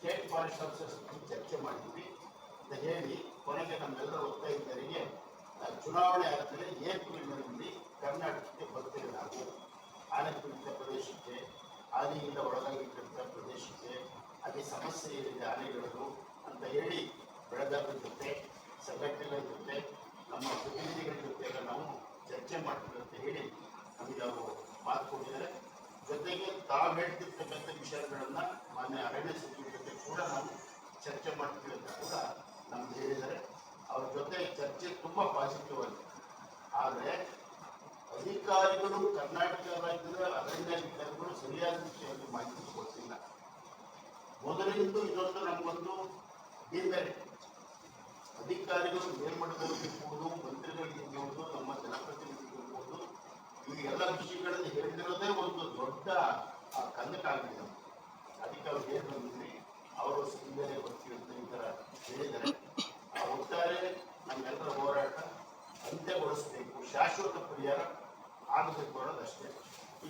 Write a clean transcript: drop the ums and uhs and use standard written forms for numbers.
State forest officers ಚರ್ಚೆ ಮಾಡಿದ್ವಿ ಅಂತ ಹೇಳಿ ಕೊನೆಗೆ ನಮ್ಮೆಲ್ಲರ ಒತ್ತಾಯಿತರಿಗೆ ಚುನಾವಣೆ ಆದಮೇಲೆ ಏಪ್ರಿಲ್ನಲ್ಲಿ ಕರ್ನಾಟಕಕ್ಕೆ ಬರ್ತೇವೆ ನಾವು ಆನೆಪೀಡಿತ ಪ್ರದೇಶಕ್ಕೆ ಆನೆಯಿಂದ ಒಳಗಾಗಿದ್ದಂಥ ಪ್ರದೇಶಕ್ಕೆ ಅಲ್ಲಿ ಸಮಸ್ಯೆ ಇದೆ ಆನೆಗಳು ಅಂತ ಹೇಳಿ ಬೆಳೆಗಾರರ ಜೊತೆ ಸಂಘಟನೆಗಳ ಜೊತೆ ನಮ್ಮ ಪ್ರತಿನಿಧಿಗಳ ಜೊತೆ ಎಲ್ಲ ನಾವು ಚರ್ಚೆ ಮಾಡ್ತೀವಿ ಅಂತ ಹೇಳಿ ನಮಗೆ ಅವರು ಮಾತು ಕೊಟ್ಟಿದ್ದಾರೆ. ಜೊತೆಗೆ ತಾವು ಹೇಳ್ತಿರ್ತಕ್ಕಂಥ ವಿಷಯಗಳನ್ನು ಮಾನ್ಯ ಅರಣ್ಯ ಸಚಿವರ ಜೊತೆ ಕೂಡ ನಾವು ಚರ್ಚೆ ಮಾಡ್ತೀವಿ ಅಂತ ಕೂಡ ನಮ್ಗೆ ಹೇಳಿದ್ದಾರೆ. ಅವ್ರ ಜೊತೆ ಚರ್ಚೆ ತುಂಬ ಪಾಸಿಟಿವ್ ಆಗಿದೆ. ಆದರೆ ಅಧಿಕಾರಿಗಳು ಕರ್ನಾಟಕ ರಾಜ್ಯದ ಅರಣ್ಯಾಧಿಕಾರಿಗಳು ಸರಿಯಾದ ವಿಷಯದಲ್ಲಿ ಮಾಹಿತಿ ಕೊಡ್ತಿಲ್ಲ. ಮೊದಲಿಂದ ಇದೊಂದು ನಮಗೊಂದು ಬೇರೆ ಅಧಿಕಾರಿಗಳು ಮೇಲ್ಮಟ್ಟದಲ್ಲಿ ಇರ್ಬೋದು, ಮಂತ್ರಿಗಳಿಗೆ ಇರ್ಬೋದು, ನಮ್ಮ ಜನಪ್ರತಿನಿಧಿಗಳು ಇರ್ಬೋದು, ಈ ಎಲ್ಲ ವಿಷಯಗಳಲ್ಲಿ ಹೇಳಿರೋದೇ ಒಂದು ದೊಡ್ಡ ಕಂದಕಾಗಿದೆ. ಅದಕ್ಕೆ ಅವ್ರು ಏನು ಬಂದಿದ್ರಿ ಅವರು ಹಿಂದೆ ಬರ್ತೀವಿ ಅಂತ ಈ ಥರ ಹೇಳಿದ್ದಾರೆ. ಒಟ್ಟಾರೆ ನಮ್ಮೆಲ್ಲರ ಹೋರಾಟ ಅಂತ್ಯಗೊಳಿಸಬೇಕು, ಶಾಶ್ವತ ಪರಿಹಾರ ಆಗಬೇಕು ಅನ್ನೋದಷ್ಟೇ.